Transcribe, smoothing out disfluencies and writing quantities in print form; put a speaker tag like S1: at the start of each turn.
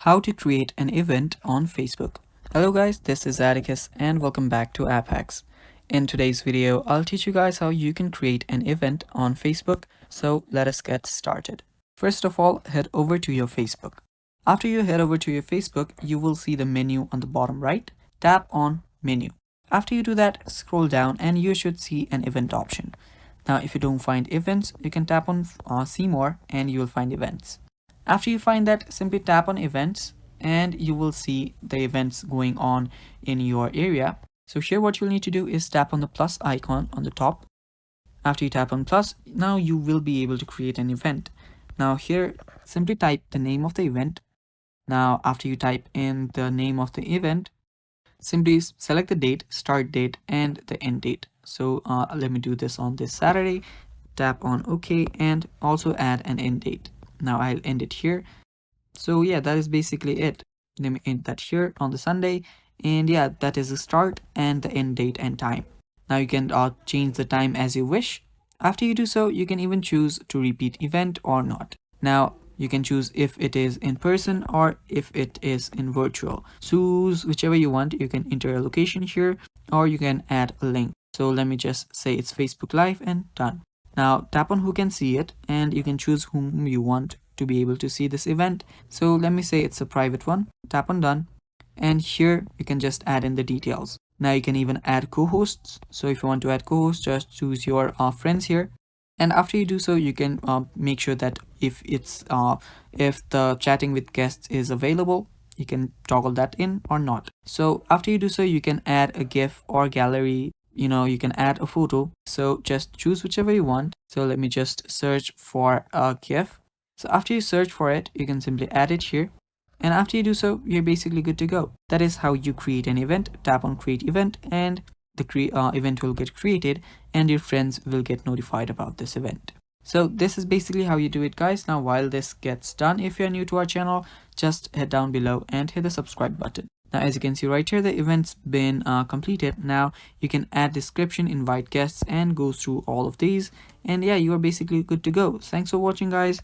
S1: How to create an event on Facebook. Hello guys, this is Atticus and welcome back to App Hacks. In today's video, I'll teach you guys how you can create an event on Facebook. So let us get started. First of all, head over to your Facebook. After you head over to your Facebook, you will see the menu on the bottom right. Tap on menu. After you do that, scroll down and you should see an event option. Now, if you don't find events, you can tap on see more and you will find events. After you find that, simply tap on events and you will see the events going on in your area. So here what you'll need to do is tap on the plus icon on the top. After you tap on plus, now you will be able to create an event. Now here, simply type the name of the event. Now after you type in the name of the event, simply select the date, start date and the end date. So let me do this on this Saturday. Tap on OK and also add an end date. Now I'll end it here. So yeah, that is basically it. Let me end that here on the Sunday. And yeah, that is the start and the end date and time. Now you can change the time as you wish. After you do so, you can even choose to repeat event or not. Now you can choose if it is in person or if it is in virtual. Choose whichever you want. You can enter a location here or you can add a link. So let me just say it's Facebook Live and done. Now tap on who can see it and you can choose whom you want to be able to see this event. So let me say it's a private one. Tap on done and here you can just add in the details. Now you can even add co-hosts. So if you want to add co-hosts, just choose your friends here. And after you do so, you can make sure that if the chatting with guests is available, you can toggle that in or not. So after you do so, you can add a GIF or gallery. You can add a photo. So just choose whichever you want. So let me just search for a GIF. So after you search for it, you can simply add it here. And after you do so, you're basically good to go. That is how you create an event. Tap on create event and the event will get created and your friends will get notified about this event. So this is basically how you do it, guys. Now while this gets done, if you're new to our channel, just head down below and hit the subscribe button. Now as you can see right here, the event's been completed. Now you can add description, invite guests and go through all of these, and yeah, you are basically good to go. Thanks for watching, guys.